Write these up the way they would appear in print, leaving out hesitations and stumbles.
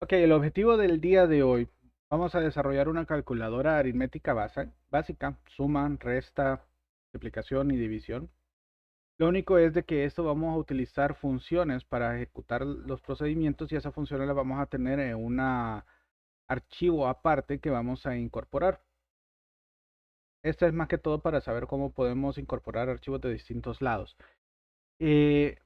Ok, el objetivo del día de hoy, vamos a desarrollar una calculadora aritmética básica, suma, resta, multiplicación y división. Lo único es de que esto vamos a utilizar funciones para ejecutar los procedimientos y esas funciones las vamos a tener en un archivo aparte que vamos a incorporar. Esto es más que todo para saber cómo podemos incorporar archivos de distintos lados. Eh,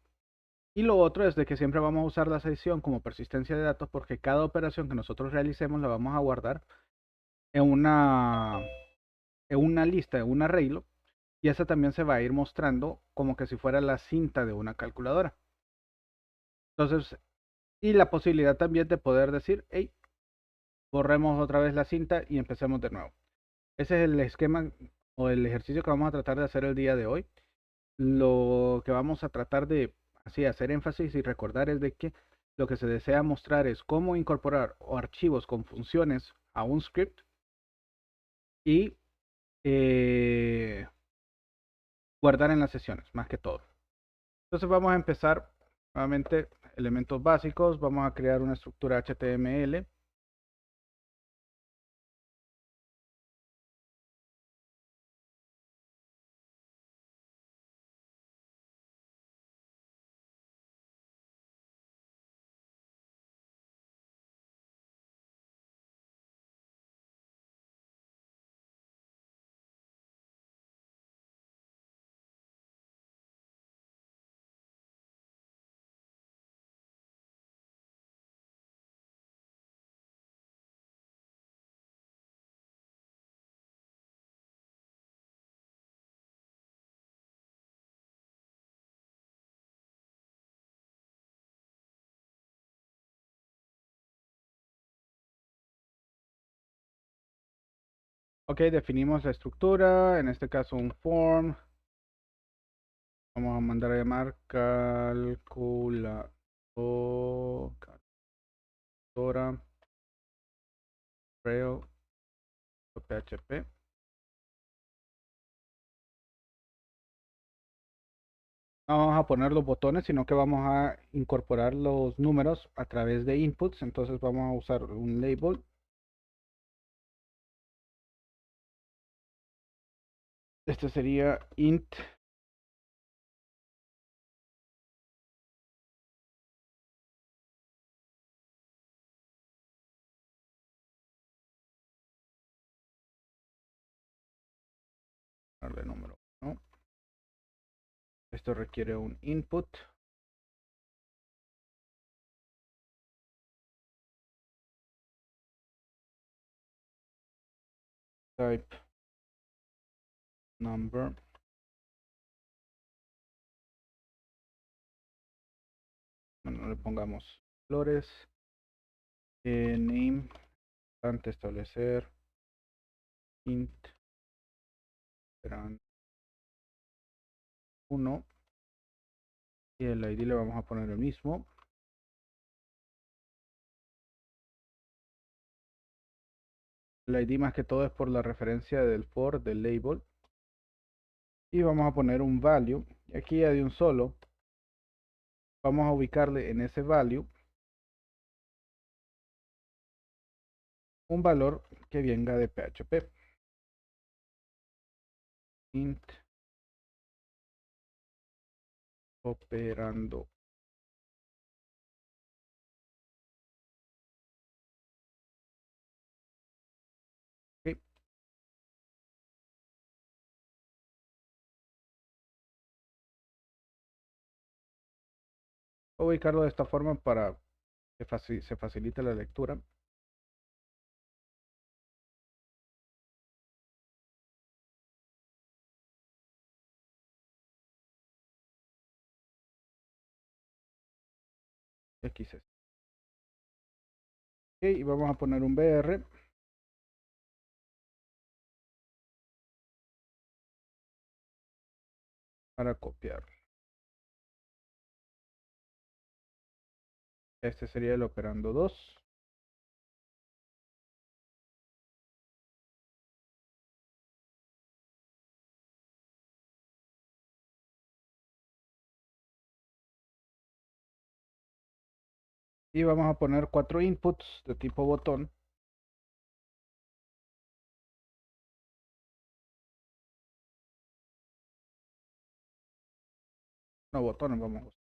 Y lo otro es de que siempre vamos a usar la sección como persistencia de datos porque cada operación que nosotros realicemos la vamos a guardar en una lista, en un arreglo, y esa también se va a ir mostrando como que si fuera la cinta de una calculadora. Entonces, y la posibilidad también de poder decir, hey, borremos otra vez la cinta y empecemos de nuevo. Ese es el esquema o el ejercicio que vamos a tratar de hacer el día de hoy. Lo que vamos a tratar de así hacer énfasis y recordar es de que lo que se desea mostrar es cómo incorporar archivos con funciones a un script y eh, guardar en las sesiones, más que todo. Entonces vamos a empezar nuevamente elementos básicos. Vamos a crear una estructura HTML. Ok, definimos la estructura, en este caso un form. Vamos a mandar a llamar calculadora PHP. No vamos a poner los botones, sino que vamos a incorporar los números a través de inputs. Entonces vamos a usar un label. Este sería int. Darle número 1. Esto requiere un input. Type number. Bueno, le pongamos flores. Name. Antes establecer int. Serán 1. Y el ID le vamos a poner el mismo. El ID más que todo es por la referencia del for del label. Y vamos a poner un value. Y aquí ya de un solo. Vamos a ubicarle en ese value un valor que venga de PHP. Int operando. Ok. Voy a ubicarlo de esta forma para que se facilite la lectura. XS. Ok, y vamos a poner un BR para copiar. Este sería el operando 2. Y vamos a poner 4 inputs de tipo botón. No, botones vamos a usar.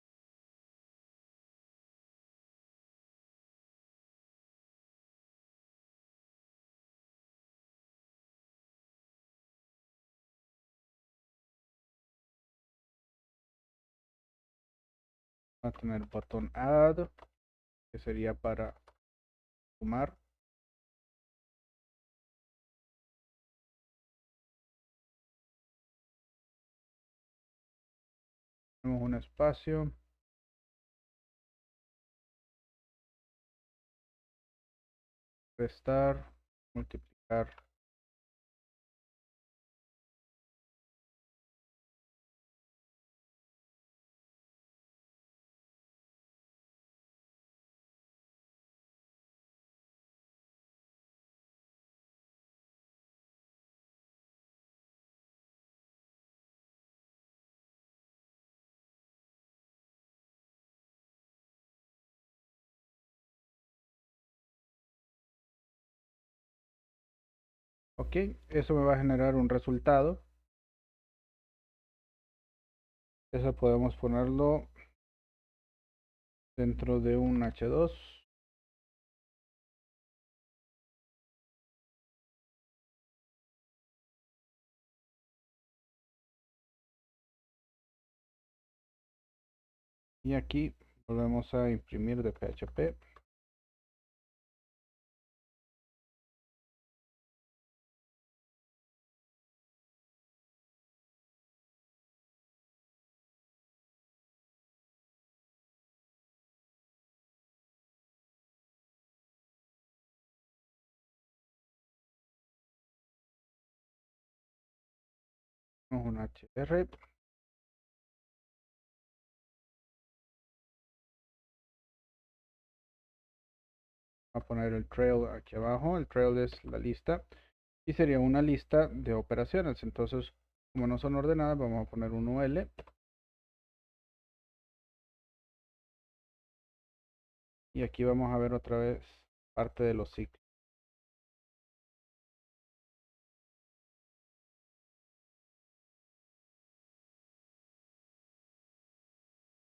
Va a tener el botón add, que sería para sumar. Tenemos un espacio. Restar, multiplicar. Ok, eso me va a generar un resultado. Eso podemos ponerlo dentro de un H2. Y aquí volvemos a imprimir de PHP. Un HR. A poner el trail aquí abajo. El trail es la lista y sería una lista de operaciones. Entonces, como no son ordenadas, vamos a poner un UL. Y aquí vamos a ver otra vez parte de los ciclos.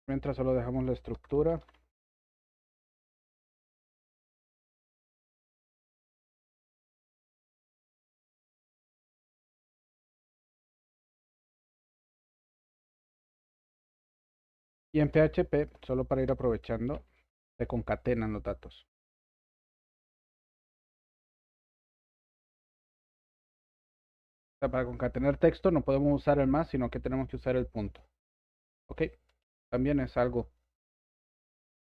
Mientras solo dejamos la estructura. Y en PHP, solo para ir aprovechando, se concatenan los datos. O sea, para concatenar texto no podemos usar el más, sino que tenemos que usar el punto. Ok, también es algo.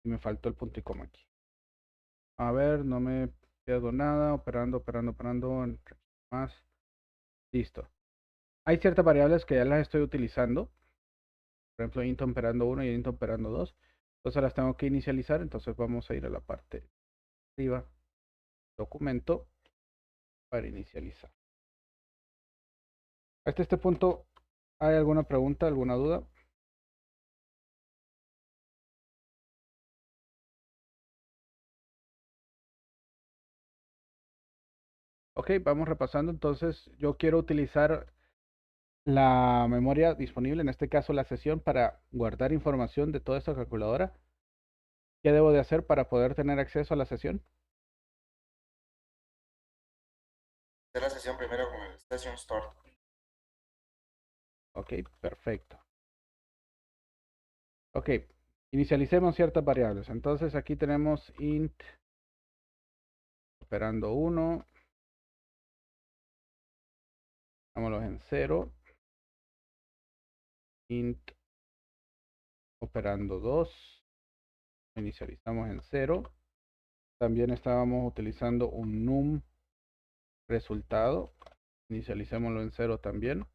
Y me faltó el punto y coma aquí. A ver, no me quedo nada. Operando, operando, operando. Más. Listo. Hay ciertas variables que ya las estoy utilizando. Por ejemplo, int operando 1 y int operando 2. Entonces las tengo que inicializar. Entonces vamos a ir a la parte de arriba. Documento. Para inicializar. Hasta este punto, ¿hay alguna pregunta, alguna duda? Ok, vamos repasando. Entonces, yo quiero utilizar la memoria disponible, en este caso la sesión, para guardar información de toda esta calculadora. ¿Qué debo de hacer para poder tener acceso a la sesión? Hacer la sesión primero con el Session Start. Ok, perfecto. Ok, inicialicemos ciertas variables. Entonces aquí tenemos int operando 1. Vámonos en 0. Int operando 2. Inicializamos en 0. También estábamos utilizando un num resultado. Inicialicémoslo en 0 también.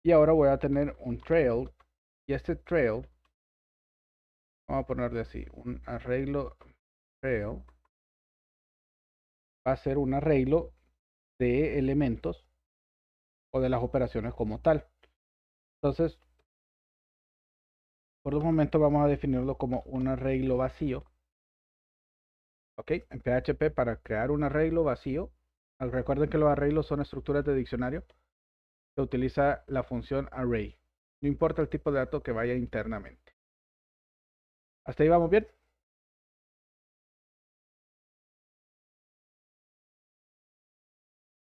Y ahora voy a tener un trail. Y este trail, vamos a ponerle así, un arreglo trail. Va a ser un arreglo de elementos o de las operaciones como tal. Entonces, por un momento vamos a definirlo como un arreglo vacío. Ok, en PHP para crear un arreglo vacío, recuerden que los arreglos son estructuras de diccionario, se utiliza la función array. No importa el tipo de dato que vaya internamente. ¿Hasta ahí vamos bien?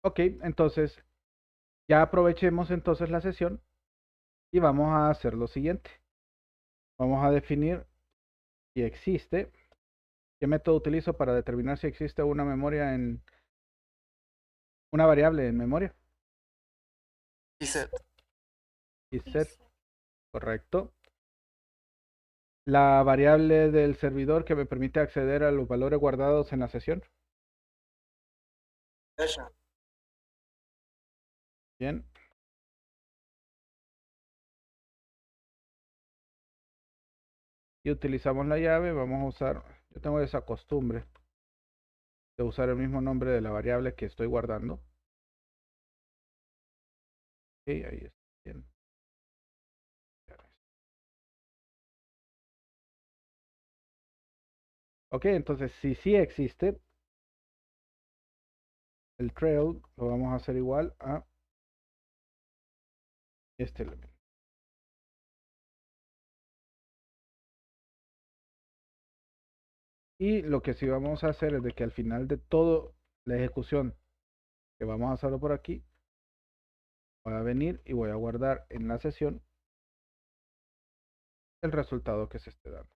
Ok, entonces ya aprovechemos entonces la sesión y vamos a hacer lo siguiente. Vamos a definir si existe, qué método utilizo para determinar si existe una memoria en una variable en memoria. Set. Y set, correcto. La variable del servidor que me permite acceder a los valores guardados en la sesión. Session. Bien. Y utilizamos la llave, vamos a usar, yo tengo esa costumbre de usar el mismo nombre de la variable que estoy guardando. Ok, ahí está. Bien. Ok, entonces si sí existe, el trail lo vamos a hacer igual a este elemento. Y lo que sí vamos a hacer es de que al final de toda la ejecución que vamos a hacerlo por aquí, voy a venir y voy a guardar en la sesión el resultado que se esté dando.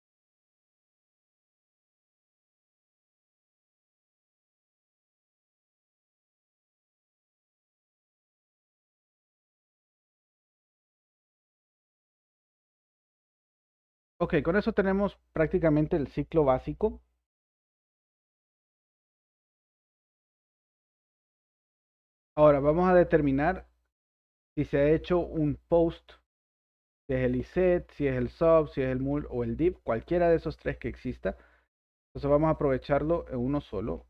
Ok, con eso tenemos prácticamente el ciclo básico. Ahora vamos a determinar si se ha hecho un post, si es el iset, si es el sub, si es el mul o el div, cualquiera de esos tres que exista. Entonces vamos a aprovecharlo en uno solo.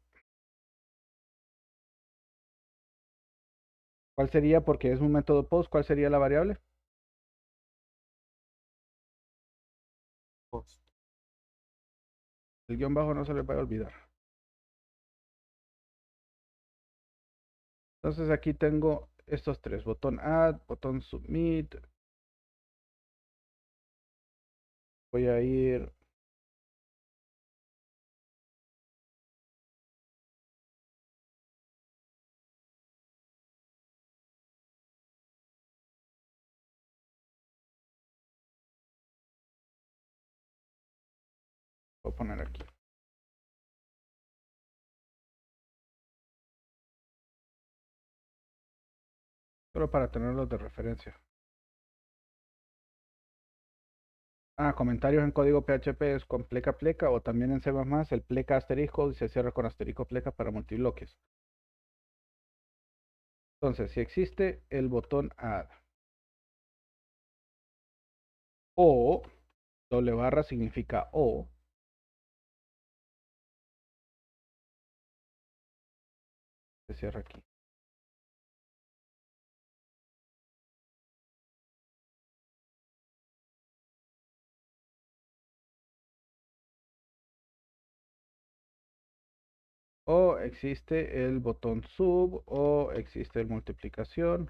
¿Cuál sería? Porque es un método post, ¿cuál sería la variable? Post. El guión bajo no se le va a olvidar. Entonces aquí tengo estos tres, botón add, botón submit. Voy a ir voy a poner aquí. Solo para tenerlos de referencia. Comentarios en código PHP es con pleca pleca o también en C++ el pleca asterisco y se cierra con asterisco pleca para multibloques. Entonces, si existe el botón add o doble barra significa o, se cierra aquí. O existe el botón sub o existe el multiplicación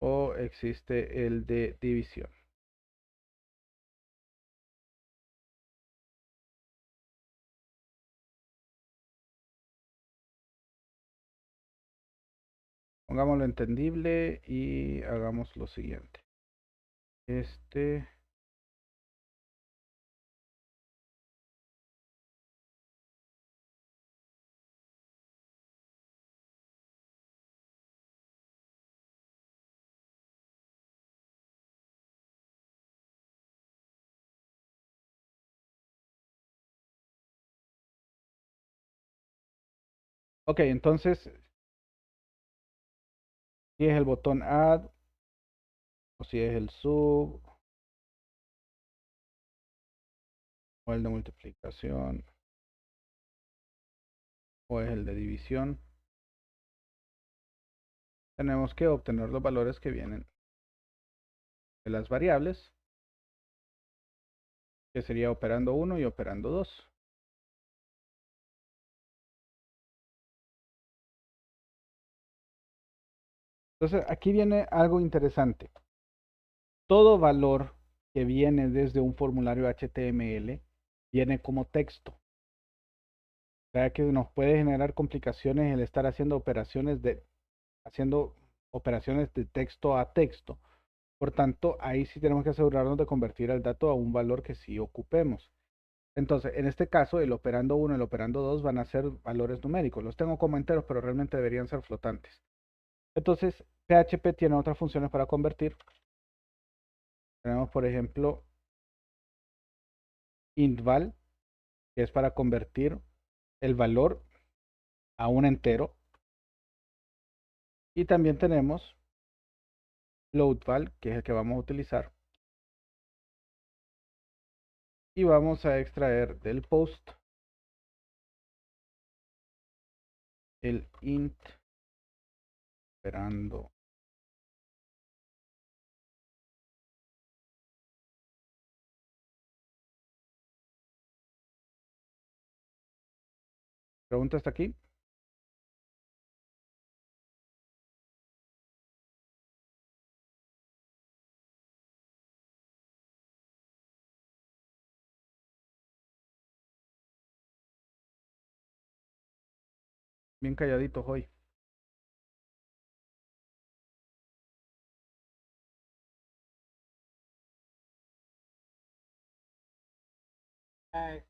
o existe el de división. Pongámoslo entendible y hagamos lo siguiente. Ok, entonces, si es el botón add o si es el sub o el de multiplicación o es el de división, tenemos que obtener los valores que vienen de las variables, que sería operando 1 y operando 2. Entonces, aquí viene algo interesante. Todo valor que viene desde un formulario HTML viene como texto. O sea que nos puede generar complicaciones el estar haciendo operaciones de texto a texto. Por tanto, ahí sí tenemos que asegurarnos de convertir el dato a un valor que sí ocupemos. Entonces, en este caso, el operando 1 y el operando 2 van a ser valores numéricos. Los tengo como enteros, pero realmente deberían ser flotantes. Entonces, PHP tiene otras funciones para convertir. Tenemos, por ejemplo, intval, que es para convertir el valor a un entero. Y también tenemos loadval, que es el que vamos a utilizar. Y vamos a extraer del post el int operando. ¿Pregunta hasta aquí? Bien calladitos hoy. Ah,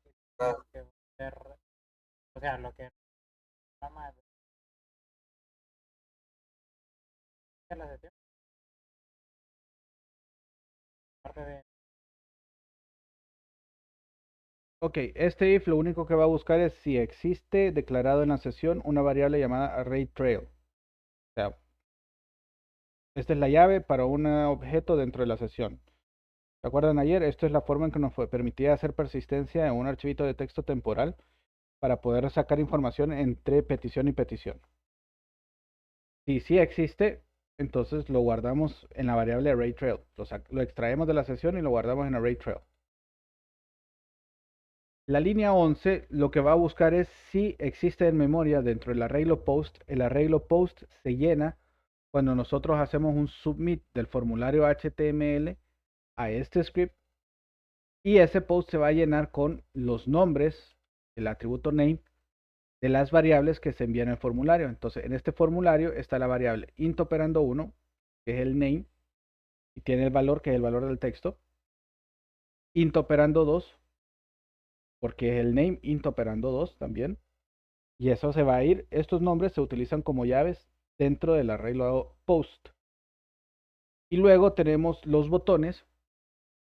O sea, lo que llama de la sesión, parte de Ok, este if lo único que va a buscar es si existe declarado en la sesión una variable llamada arrayTrail. O sea, esta es la llave para un objeto dentro de la sesión. ¿Se acuerdan ayer? Esto es la forma en que nos permitía hacer persistencia en un archivito de texto temporal para poder sacar información entre petición y petición. Si sí existe, entonces lo guardamos en la variable arrayTrail. Lo extraemos de la sesión y lo guardamos en arrayTrail. La línea 11 lo que va a buscar es si existe en memoria dentro del arreglo post. El arreglo post se llena cuando nosotros hacemos un submit del formulario HTML a este script, y ese post se va a llenar con los nombres, el atributo name, de las variables que se envían en el formulario. Entonces, en este formulario está la variable int operando 1, que es el name, y tiene el valor, que es el valor del texto. Int operando 2, porque es el name int operando 2 también. Y eso se va a ir. Estos nombres se utilizan como llaves dentro del arreglo post. Y luego tenemos los botones.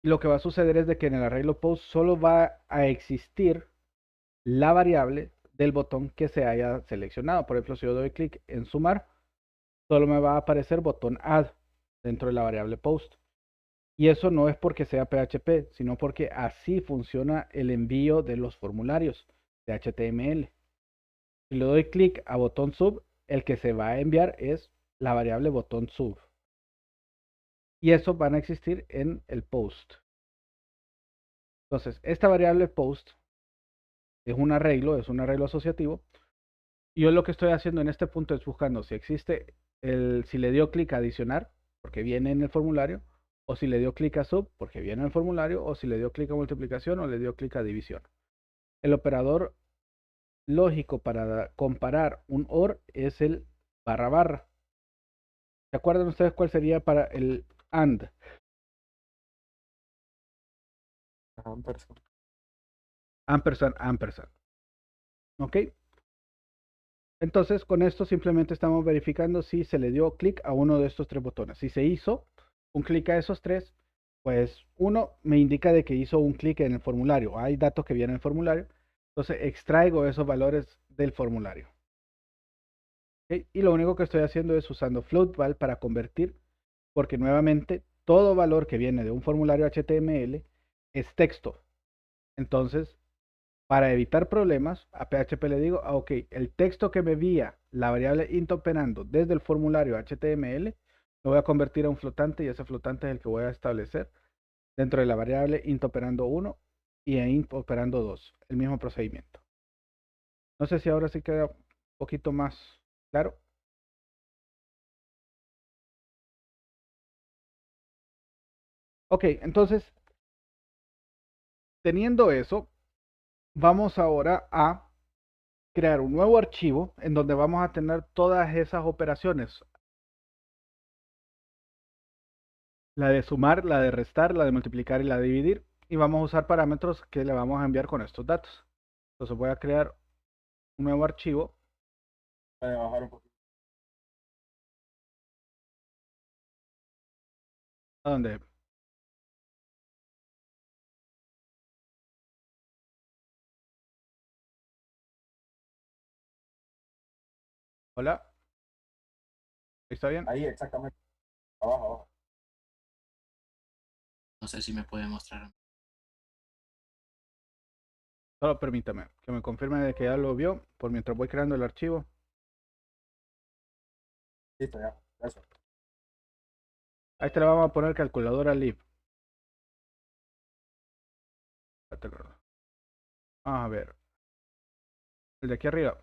Y lo que va a suceder es de que en el arreglo post solo va a existir la variable del botón que se haya seleccionado. Por ejemplo, si yo doy clic en sumar, solo me va a aparecer botón add dentro de la variable post. Y eso no es porque sea PHP, sino porque así funciona el envío de los formularios de HTML. Si le doy clic a botón sub, el que se va a enviar es la variable botón sub. Y eso van a existir en el post. Entonces, esta variable post es un arreglo asociativo. Y yo lo que estoy haciendo en este punto es buscando si existe si le dio clic a adicionar, porque viene en el formulario, o si le dio clic a sub, porque viene en el formulario, o si le dio clic a multiplicación o le dio clic a división. El operador lógico para comparar un OR es el barra barra. ¿Se acuerdan ustedes cuál sería para el AND? Ampersand. Ampersand, ampersand. ¿Ok? Entonces, con esto simplemente estamos verificando si se le dio clic a uno de estos tres botones. Si se hizo un clic a esos tres, pues uno me indica de que hizo un clic en el formulario. Hay datos que vienen en el formulario. Entonces, extraigo esos valores del formulario. ¿Ok? Y lo único que estoy haciendo es usando floatval para convertir, porque nuevamente todo valor que viene de un formulario HTML es texto. Entonces, para evitar problemas, a PHP le digo, ok, el texto que me envía la variable int operando desde el formulario HTML, lo voy a convertir a un flotante, y ese flotante es el que voy a establecer dentro de la variable int operando 1 y int operando 2, el mismo procedimiento. No sé si ahora sí queda un poquito más claro. Ok, entonces, teniendo eso, vamos ahora a crear un nuevo archivo en donde vamos a tener todas esas operaciones. La de sumar, la de restar, la de multiplicar y la de dividir. Y vamos a usar parámetros que le vamos a enviar con estos datos. Entonces voy a crear un nuevo archivo. Puede bajar un poquito. Donde hola, ¿está bien? Ahí, exactamente. Abajo, abajo. No sé si me puede mostrar. Solo permítame que me confirme de que ya lo vio por mientras voy creando el archivo. Listo, ya. Eso. Ahí te le vamos a poner calculadora lib. Vamos a ver. El de aquí arriba.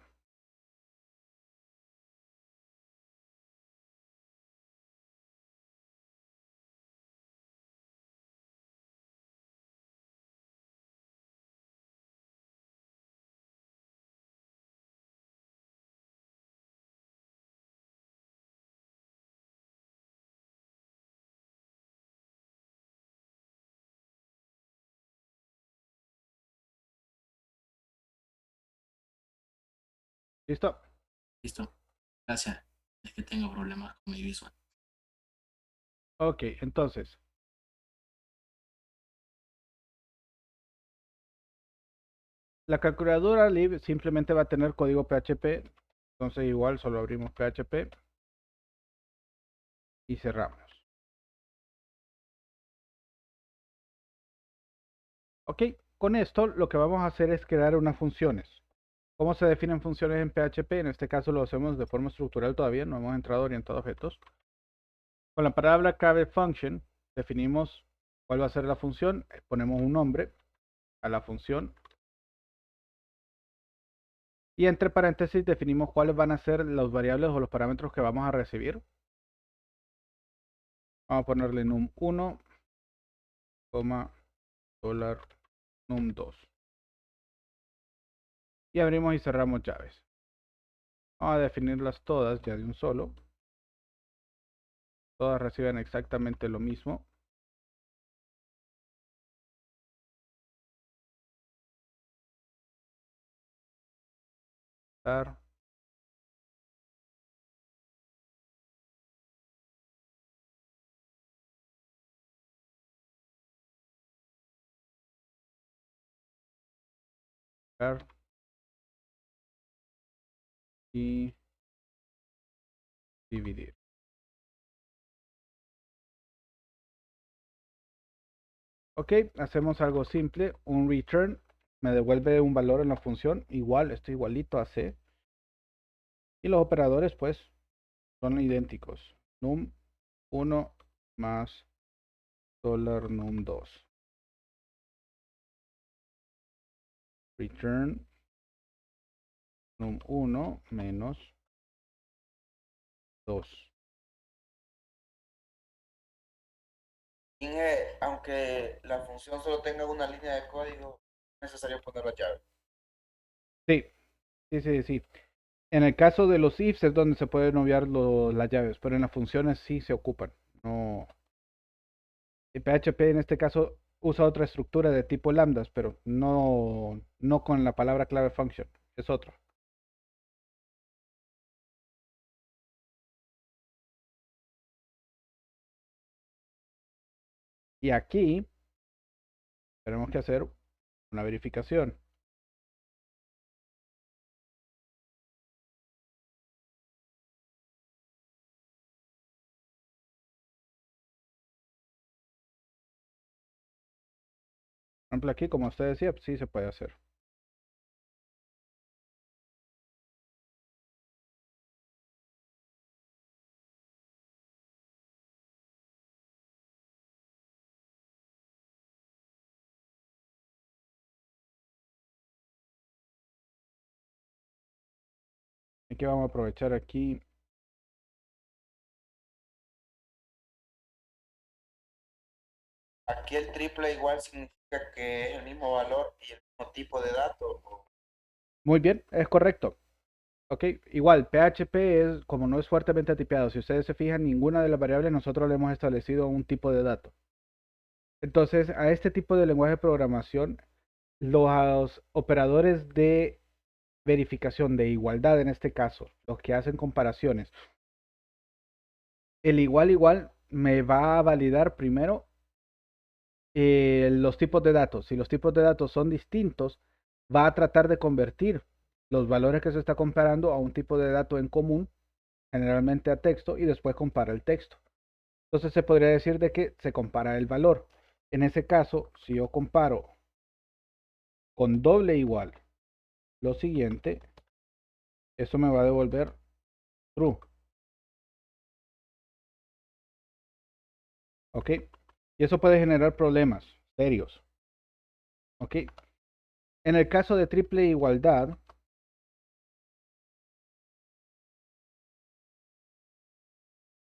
¿Listo? Listo. Gracias. Es que tengo problemas con mi visual. Ok, entonces. La calculadora lib simplemente va a tener código PHP. Entonces igual solo abrimos PHP. Y cerramos. Ok, con esto lo que vamos a hacer es crear unas funciones. ¿Cómo se definen funciones en PHP? En este caso lo hacemos de forma estructural todavía, no hemos entrado orientado a objetos. Con la palabra clave function definimos cuál va a ser la función, ponemos un nombre a la función y entre paréntesis definimos cuáles van a ser los variables o los parámetros que vamos a recibir. Vamos a ponerle num1, $num2 y abrimos y cerramos llaves. Vamos a definirlas todas ya de un solo. Todas reciben exactamente lo mismo. Dar. Dar. Y dividir. Ok, hacemos algo simple, un return, me devuelve un valor en la función, igual, esto igualito a C. Y los operadores pues son idénticos, num1 más $num2. Return num1 menos 2. Aunque la función solo tenga una línea de código, es necesario poner la llave. Sí, sí, sí, sí. En el caso de los ifs es donde se pueden obviar las llaves, pero en las funciones sí se ocupan. No, el PHP en este caso usa otra estructura de tipo lambdas, pero no con la palabra clave function, es otro. Y aquí tenemos que hacer una verificación. Por ejemplo, aquí, como usted decía, pues sí se puede hacer. Aquí vamos a aprovechar aquí. aquí el triple igual significa que es el mismo valor y el mismo tipo de dato. Muy bien, es correcto. Ok, igual, PHP es, como no es fuertemente tipeado, si ustedes se fijan, ninguna de las variables nosotros le hemos establecido un tipo de dato. Entonces, a este tipo de lenguaje de programación, los operadores de verificación de igualdad, en este caso, los que hacen comparaciones, el igual me va a validar primero los tipos de datos. Si los tipos de datos son distintos, va a tratar de convertir los valores que se está comparando a un tipo de dato en común, generalmente a texto, y después compara el texto. Entonces se podría decir de que se compara el valor. En ese caso, si yo comparo con doble igual lo siguiente, eso me va a devolver true. ¿Ok? Y eso puede generar problemas serios. ¿Ok? En el caso de triple igualdad,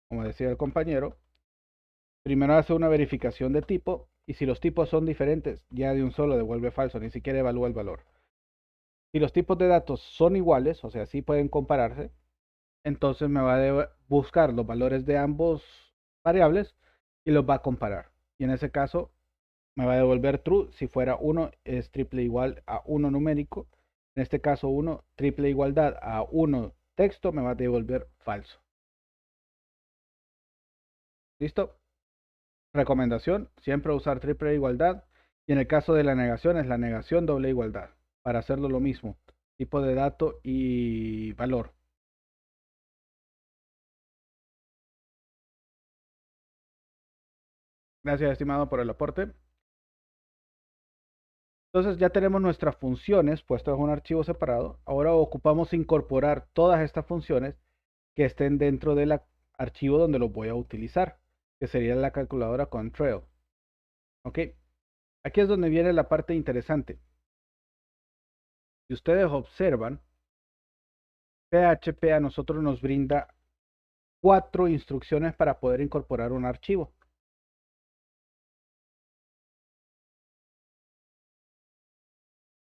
como decía el compañero, primero hace una verificación de tipo y si los tipos son diferentes, ya de un solo devuelve falso, ni siquiera evalúa el valor. Si los tipos de datos son iguales, o sea, sí pueden compararse, entonces me va a buscar los valores de ambos variables y los va a comparar. Y en ese caso me va a devolver true. Si fuera 1 es triple igual a 1 numérico. En este caso 1 triple igualdad a 1 texto me va a devolver falso. ¿Listo? Recomendación, siempre usar triple igualdad. Y en el caso de la negación es la negación doble igualdad. Para hacerlo lo mismo. Tipo de dato y valor. Gracias, estimado, por el aporte. Entonces ya tenemos nuestras funciones puestas en un archivo separado. Ahora ocupamos incorporar todas estas funciones que estén dentro del archivo donde los voy a utilizar, que sería la calculadora Contrail. ¿Ok? Aquí es donde viene la parte interesante. Si ustedes observan, PHP a nosotros nos brinda 4 instrucciones para poder incorporar un archivo.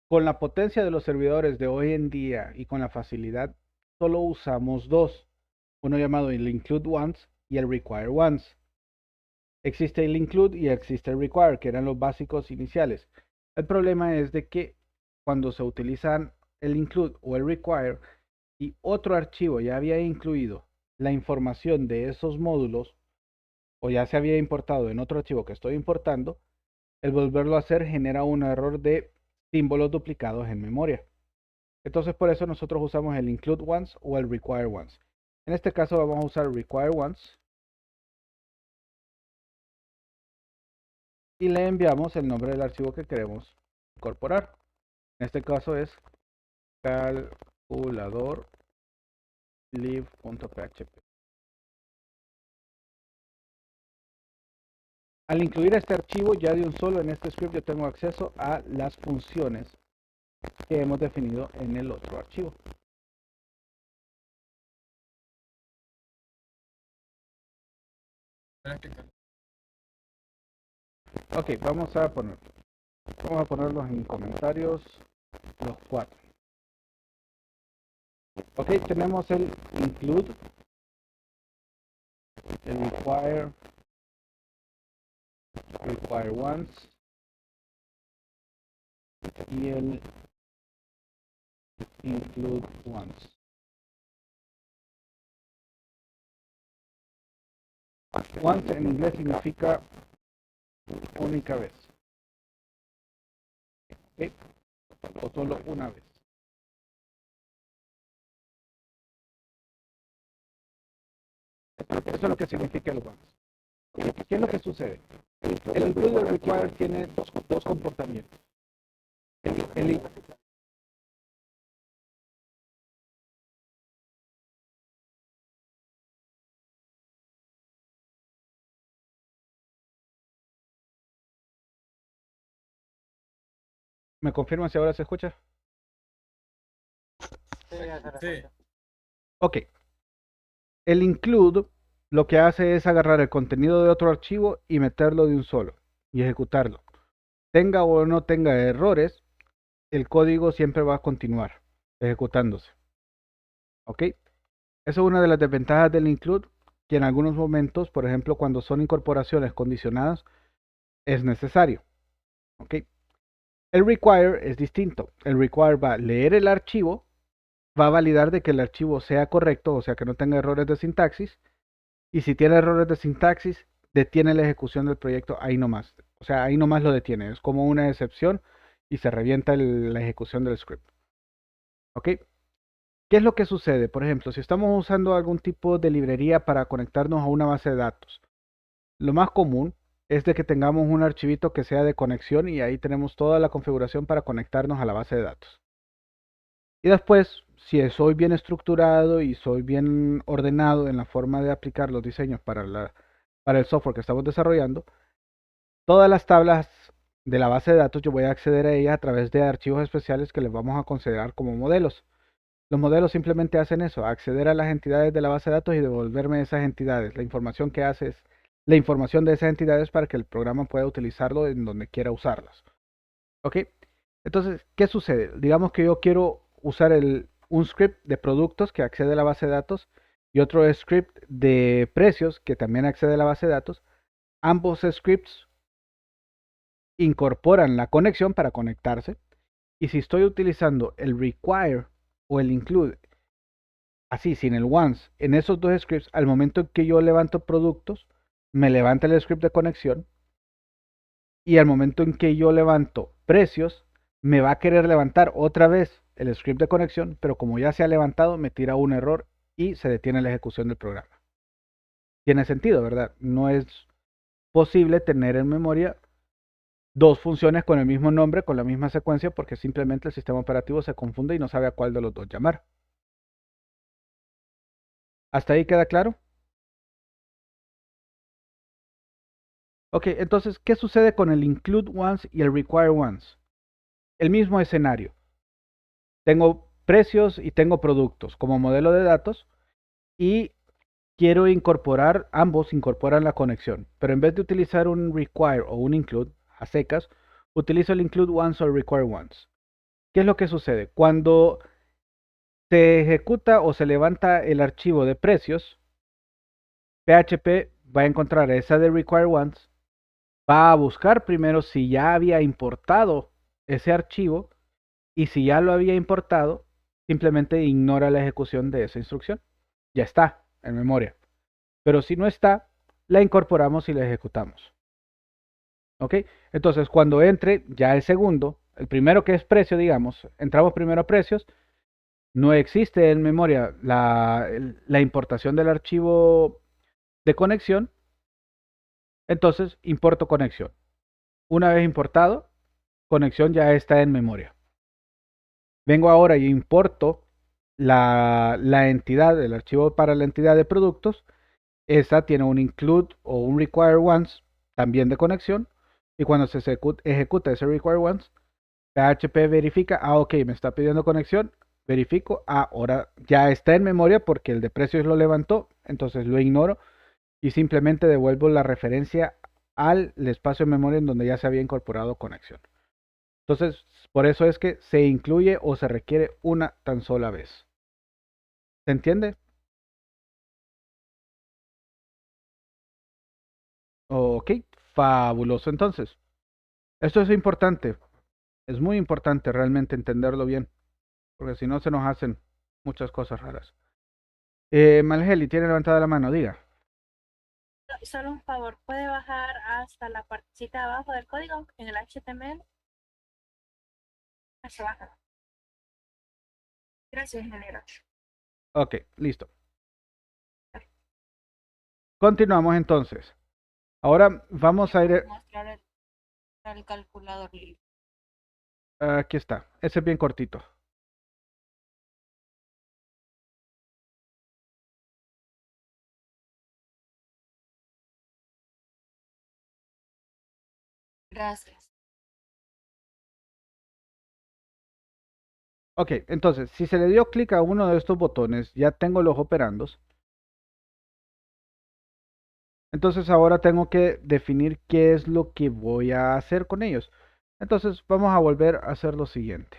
Con la potencia de los servidores de hoy en día y con la facilidad, solo usamos dos. Uno llamado el include once y el require once. Existe el include y existe el require, que eran los básicos iniciales. El problema es de que cuando se utilizan el include o el require y otro archivo ya había incluido la información de esos módulos o ya se había importado en otro archivo que estoy importando, el volverlo a hacer genera un error de símbolos duplicados en memoria. Entonces por eso nosotros usamos el include once o el require once. En este caso vamos a usar require once y le enviamos el nombre del archivo que queremos incorporar. En este caso es calculador live.php. Al incluir este archivo, ya de un solo en este script yo tengo acceso a las funciones que hemos definido en el otro archivo. Ok, vamos a ponerlos en comentarios los 4. Ok, tenemos el include, el require once y el include once. Once en inglés significa única vez. ¿Okay? O solo una vez. Eso es lo que significa el once. ¿Qué es lo que sucede? El include y el require tiene dos comportamientos. ¿Me confirman si ahora se escucha? Sí, ya se Sí. respondió. Ok. El include lo que hace es agarrar el contenido de otro archivo y meterlo de un solo. y ejecutarlo. Tenga o no tenga errores, el código siempre va a continuar ejecutándose. ¿Ok? Esa es una de las desventajas del include, que en algunos momentos, por ejemplo, cuando son incorporaciones condicionadas, es necesario. ¿Ok? El require es distinto. El require va a leer el archivo, va a validar de que el archivo sea correcto, o sea que no tenga errores de sintaxis, y si tiene errores de sintaxis, detiene la ejecución del proyecto ahí nomás. O sea, ahí nomás lo detiene. Es como una excepción y se revienta la ejecución del script. ¿Ok? ¿Qué es lo que sucede? Por ejemplo, si estamos usando algún tipo de librería para conectarnos a una base de datos, lo más común es de que tengamos un archivito que sea de conexión y ahí tenemos toda la configuración para conectarnos a la base de datos. Y después, si soy bien estructurado y soy bien ordenado en la forma de aplicar los diseños para el software que estamos desarrollando, todas las tablas de la base de datos yo voy a acceder a ellas a través de archivos especiales que les vamos a considerar como modelos. Los modelos simplemente hacen eso, acceder a las entidades de la base de datos y devolverme esas entidades. La información que hace es la información de esas entidades para que el programa pueda utilizarlo en donde quiera usarlas. ¿Ok? Entonces, ¿qué sucede? Digamos que yo quiero usar un script de productos que accede a la base de datos y otro script de precios que también accede a la base de datos. Ambos scripts incorporan la conexión para conectarse. Y si estoy utilizando el require o el include así, sin el once, en esos dos scripts, al momento que yo levanto productos, me levanta el script de conexión. Y al momento en que yo levanto precios, me va a querer levantar otra vez el script de conexión, pero como ya se ha levantado, me tira un error y se detiene la ejecución del programa. Tiene sentido, ¿verdad? No es posible tener en memoria dos funciones con el mismo nombre, con la misma secuencia, porque simplemente el sistema operativo se confunde y no sabe a cuál de los dos llamar. ¿Hasta ahí queda claro? Ok, entonces, ¿qué sucede con el include once y el require once? El mismo escenario. Tengo precios y tengo productos como modelo de datos y quiero incorporar, ambos incorporan la conexión, pero en vez de utilizar un require o un include a secas, utilizo el include once o el require once. ¿Qué es lo que sucede? Cuando se ejecuta o se levanta el archivo de precios, PHP va a encontrar esa de require once, va a buscar primero si ya había importado ese archivo y si ya lo había importado, simplemente ignora la ejecución de esa instrucción. Ya está en memoria. Pero si no está, la incorporamos y la ejecutamos. ¿Ok? Entonces, cuando entre ya el segundo, el primero que es precio, digamos, entramos primero a precios, no existe en memoria la importación del archivo de conexión, entonces importo conexión. Una vez importado, conexión ya está en memoria. Vengo ahora y importo la entidad, el archivo para la entidad de productos. Esa tiene un include o un require once también de conexión. Y cuando se ejecuta ese require once, PHP verifica, ok, me está pidiendo conexión, verifico, ahora ya está en memoria porque el de precios lo levantó, entonces lo ignoro y simplemente devuelvo la referencia al espacio de memoria en donde ya se había incorporado conexión. Entonces, por eso es que se incluye o se requiere una tan sola vez. ¿Se entiende? Ok, fabuloso. Entonces, esto es importante. Es muy importante realmente entenderlo bien, porque si no se nos hacen muchas cosas raras. Malgeli, tiene levantada la mano, diga. Solo un favor, ¿puede bajar hasta la partecita de abajo del código en el HTML? Se baja. Gracias, ingeniero. Ok, listo. Continuamos entonces. Ahora vamos a ir. Mostrar el calculador. Aquí está. Ese es bien cortito. Gracias. Ok, entonces, si se le dio clic a uno de estos botones, ya tengo los operandos. Entonces ahora tengo que definir qué es lo que voy a hacer con ellos. Entonces vamos a volver a hacer lo siguiente.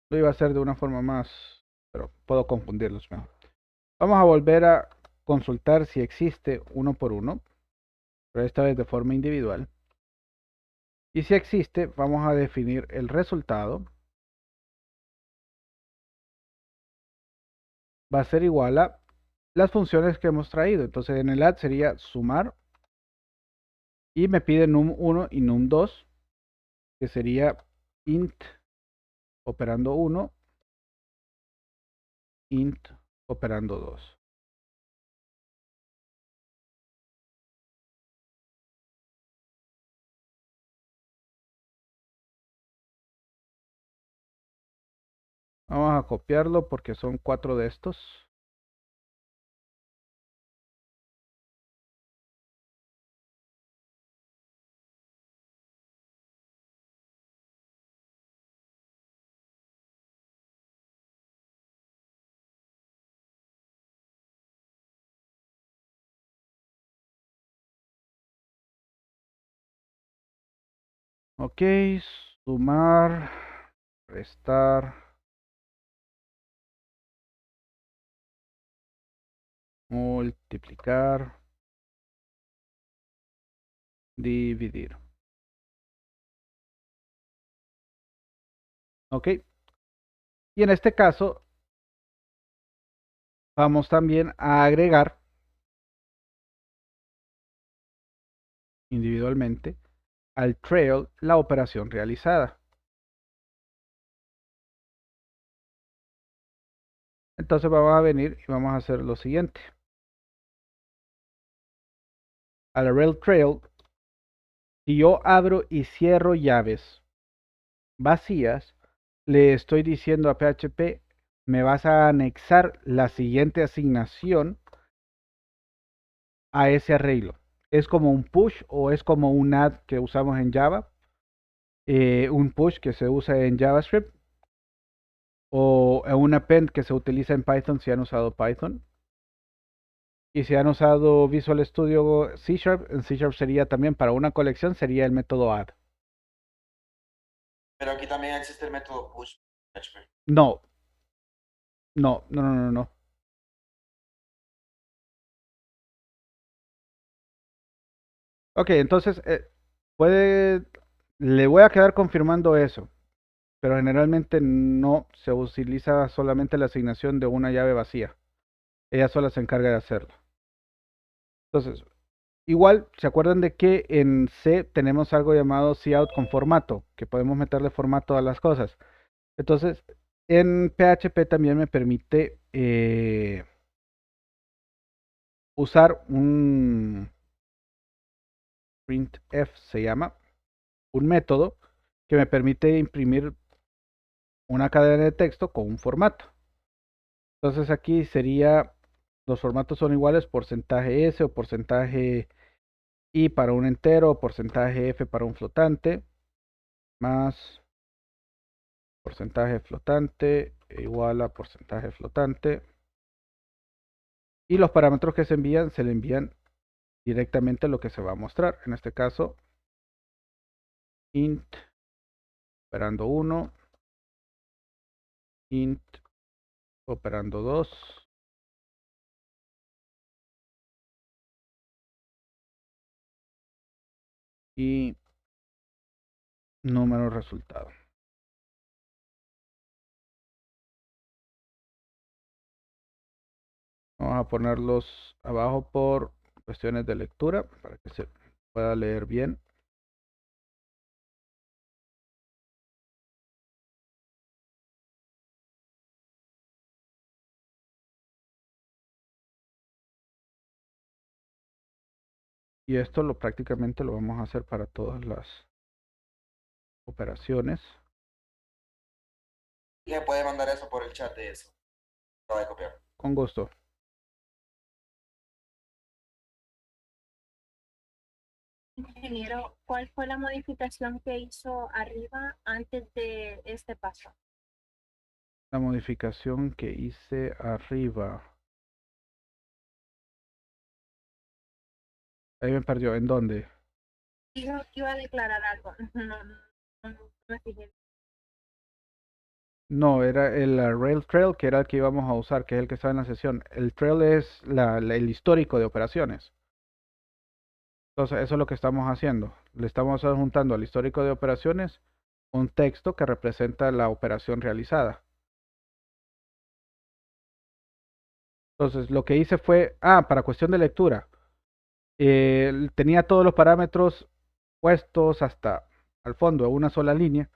Lo iba a hacer de una forma más, pero puedo confundirlos mejor. Vamos a volver a consultar si existe uno por uno, pero esta vez de forma individual. Y si existe, vamos a definir el resultado. Va a ser igual a las funciones que hemos traído. Entonces en el add sería sumar y me pide num1 y num2, que sería int operando 1, int operando 2. Vamos a copiarlo porque son 4 de estos. Ok, sumar, restar, multiplicar, dividir. Ok, y en este caso vamos también a agregar individualmente al trail la operación realizada. Entonces vamos a venir y vamos a hacer lo siguiente. Al array trail, si yo abro y cierro llaves vacías, le estoy diciendo a PHP, me vas a anexar la siguiente asignación a ese arreglo. Es como un push o es como un add que usamos en Java, un push que se usa en JavaScript o un append que se utiliza en Python si han usado Python. Y si han usado Visual Studio C#, en C# sería también para una colección, sería el método add. Pero aquí también existe el método push. No, no. Ok, entonces le voy a quedar confirmando eso, pero generalmente no se utiliza solamente la asignación de una llave vacía. Ella sola se encarga de hacerlo. Entonces, igual, ¿se acuerdan de que en C tenemos algo llamado cout con formato? Que podemos meterle formato a las cosas. Entonces, en PHP también me permite usar un printf, se llama, un método que me permite imprimir una cadena de texto con un formato. Entonces aquí sería, los formatos son iguales, porcentaje S o porcentaje I para un entero o porcentaje F para un flotante, más porcentaje flotante igual a porcentaje flotante. Y los parámetros que se le envían directamente lo que se va a mostrar. En este caso, int operando 1, int operando 2, y número resultado. Vamos a ponerlos abajo por cuestiones de lectura para que se pueda leer bien. Y esto prácticamente lo vamos a hacer para todas las operaciones. Y me puede mandar eso por el chat de eso. Lo voy a copiar. Con gusto. Ingeniero, ¿cuál fue la modificación que hizo arriba antes de este paso? La modificación que hice arriba. Ahí me perdió. ¿En dónde? Dijo que iba a declarar algo. No me fijé. No, era el Rail Trail, que era el que íbamos a usar, que es el que está en la sesión. El Trail es el histórico de operaciones. Entonces, eso es lo que estamos haciendo. Le estamos adjuntando al histórico de operaciones un texto que representa la operación realizada. Entonces, lo que hice fue, para cuestión de lectura, tenía todos los parámetros puestos hasta al fondo, a una sola línea.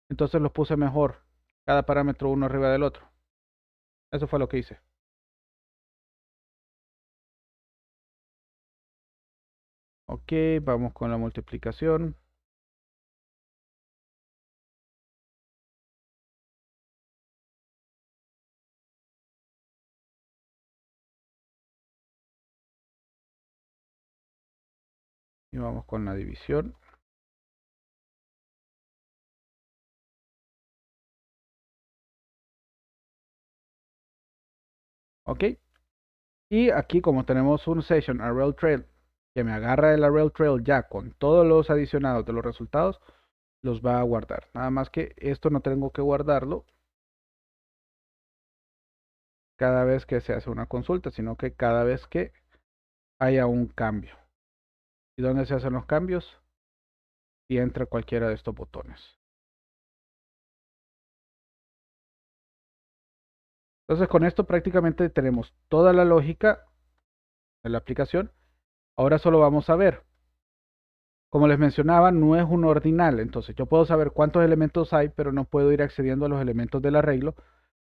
Entonces los puse mejor, cada parámetro uno arriba del otro. Eso fue lo que hice. Ok, vamos con la multiplicación. Y vamos con la división. Ok. Y aquí como tenemos un session array trail que me agarra el array trail ya con todos los adicionados de los resultados, los va a guardar. Nada más que esto no tengo que guardarlo cada vez que se hace una consulta, sino que cada vez que haya un cambio. ¿Y dónde se hacen los cambios? Y entra cualquiera de estos botones. Entonces con esto prácticamente tenemos toda la lógica de la aplicación. Ahora solo vamos a ver. Como les mencionaba, no es un ordinal. Entonces yo puedo saber cuántos elementos hay, pero no puedo ir accediendo a los elementos del arreglo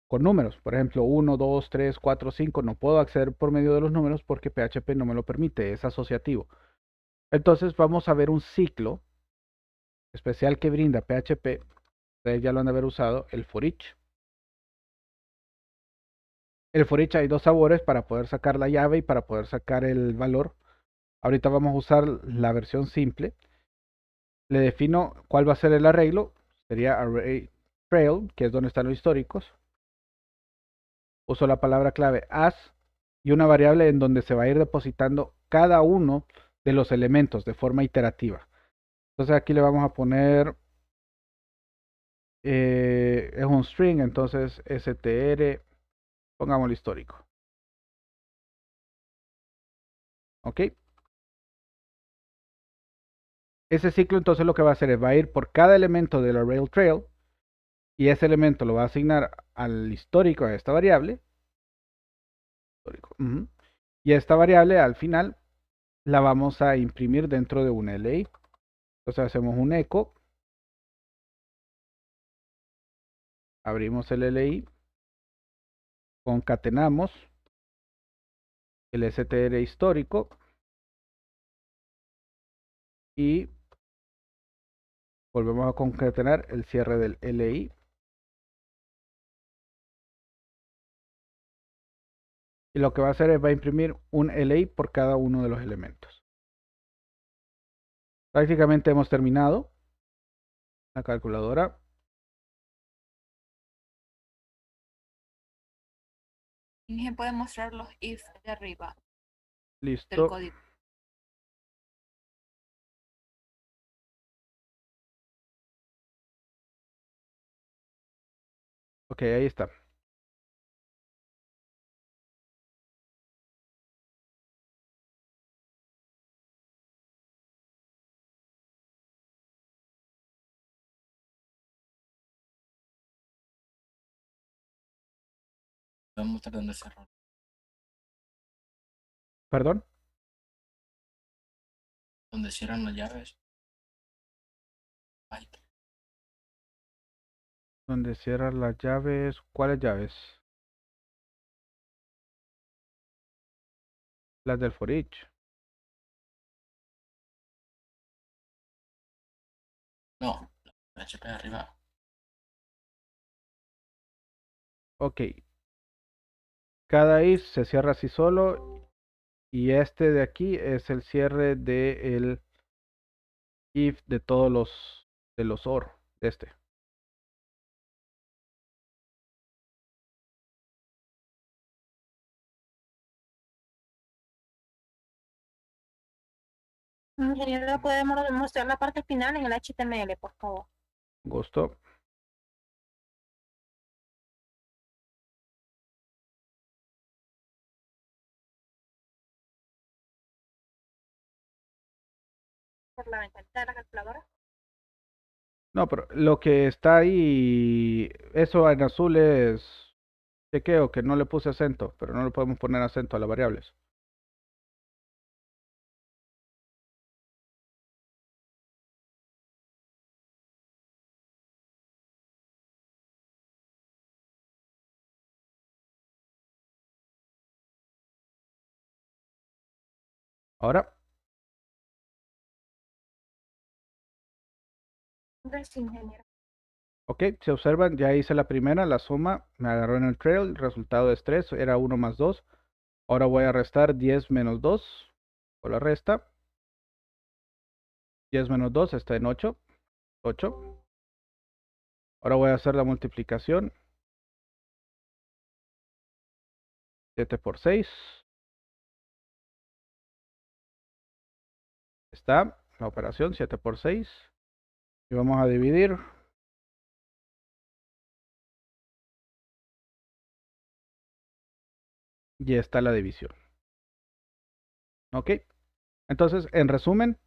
con números. Por ejemplo, 1, 2, 3, 4, 5. No puedo acceder por medio de los números porque PHP no me lo permite. Es asociativo. Entonces vamos a ver un ciclo especial que brinda PHP. Ustedes ya lo han de haber usado, el for each. El for each hay dos sabores para poder sacar la llave y para poder sacar el valor. Ahorita vamos a usar la versión simple. Le defino cuál va a ser el arreglo. Sería array trail, que es donde están los históricos. Uso la palabra clave as y una variable en donde se va a ir depositando cada uno de los elementos de forma iterativa. Entonces aquí le vamos a poner, es un string, entonces str, pongamos el histórico. ¿Ok? Ese ciclo entonces lo que va a hacer es va a ir por cada elemento del array trail y ese elemento lo va a asignar al histórico de esta variable. Y esta variable al final la vamos a imprimir dentro de una LI. Entonces hacemos un echo, abrimos el LI, concatenamos el str histórico y volvemos a concatenar el cierre del LI. Y lo que va a hacer es va a imprimir un LI por cada uno de los elementos. Prácticamente hemos terminado la calculadora. Inge puede mostrar los if de arriba del Listo. código. Ok, ahí está. Voy a mostrar dónde se error. Perdón. Donde cierran las llaves. Ahí. Donde cierran las llaves. ¿Cuáles llaves? Las del for each. No, la HP de arriba. Ok. Cada if se cierra así solo. Y este de aquí es el cierre del if de todos los OR. De este. Ingeniero, podemos mostrar la parte final en el HTML, por favor. Gusto. Por la ventanita de la calculadora. No, pero lo que está ahí, eso en azul es chequeo, que no le puse acento, pero no le podemos poner acento a las variables. Ahora, Gracias, ingeniero. ok, se observan, ya hice la primera, la suma, me agarró en el trail, el resultado es 3, era 1 más 2. Ahora voy a restar 10 menos 2, o la resta. 10 menos 2 está en 8, 8. Ahora voy a hacer la multiplicación, 7 por 6. Está la operación, 7 por 6. Y vamos a dividir. Y está la división. Ok. Entonces, en resumen,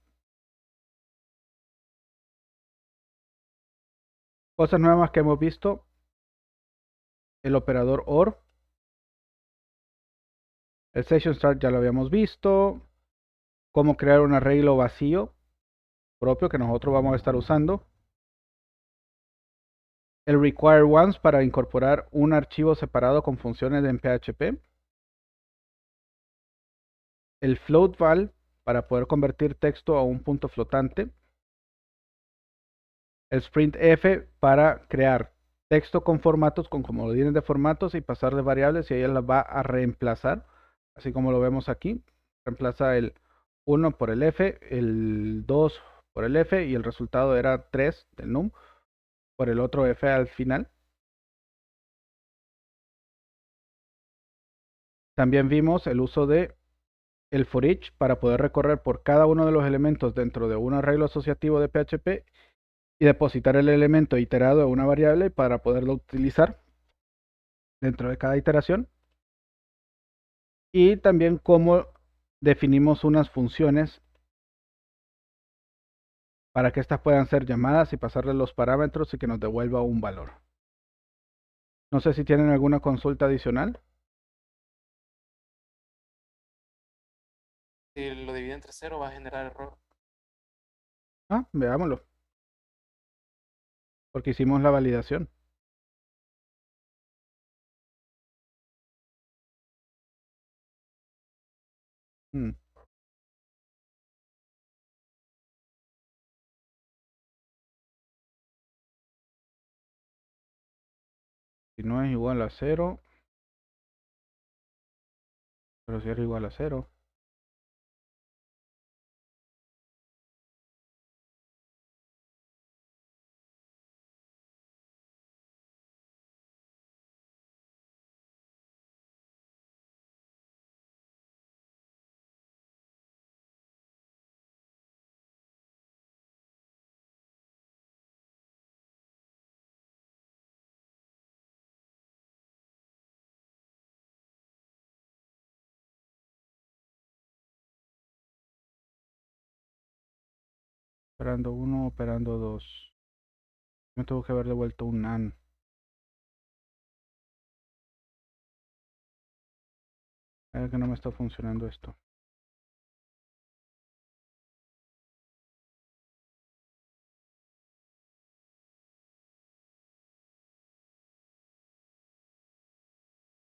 cosas nuevas que hemos visto. El operador OR. El session start ya lo habíamos visto. Cómo crear un arreglo vacío propio que nosotros vamos a estar usando. El require once para incorporar un archivo separado con funciones en PHP. El float val para poder convertir texto a un punto flotante. El sprintf para crear texto con formatos, con comodines de formatos y pasarle variables y ella las va a reemplazar, así como lo vemos aquí. Reemplaza el 1 por el f, el 2 por el f y el resultado era 3 del num por el otro f al final. También vimos el uso de el for each para poder recorrer por cada uno de los elementos dentro de un arreglo asociativo de PHP y depositar el elemento iterado en una variable para poderlo utilizar dentro de cada iteración. Y también cómo definimos unas funciones para que éstas puedan ser llamadas y pasarle los parámetros y que nos devuelva un valor. No sé si tienen alguna consulta adicional. Si lo divide entre 0 va a generar error. Veámoslo. Porque hicimos la validación. Mm, Si no es igual a 0, pero si es igual a 0. Operando 1, operando 2. Me tuvo que haber devuelto un AND. Es que no me está funcionando esto.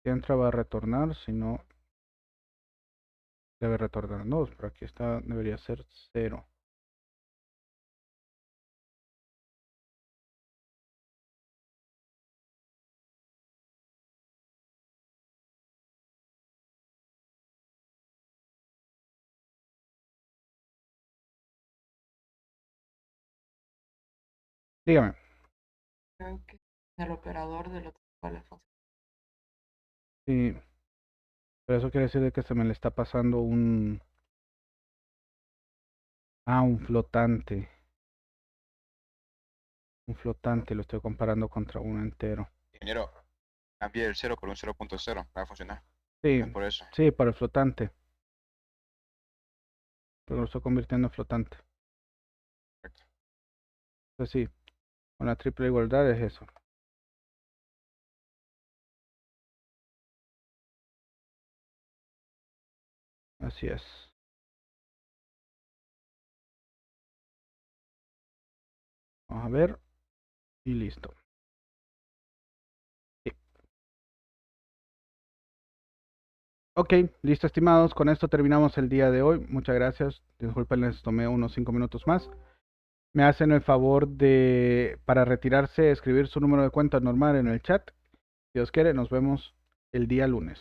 Si entra va a retornar, si no debe retornar 2, pero aquí está, debería ser 0. Dígame. Creo que el operador del otro cual es función. Sí, pero eso quiere decir de que se me le está pasando Ah, un flotante. Un flotante, lo estoy comparando contra uno entero. Ingeniero, cambie el 0 por un 0.0, va a funcionar. Sí, Es por eso. sí, para el flotante. Pero lo estoy convirtiendo en flotante. Correcto. Pues sí, con la triple igualdad es eso. Así es. Vamos a ver. Y listo. Sí. Ok, listo, estimados. Con esto terminamos el día de hoy. Muchas gracias. Disculpen, les tomé unos 5 minutos más. Me hacen el favor de, para retirarse, escribir su número de cuenta normal en el chat. Si Dios quiere, nos vemos el día lunes.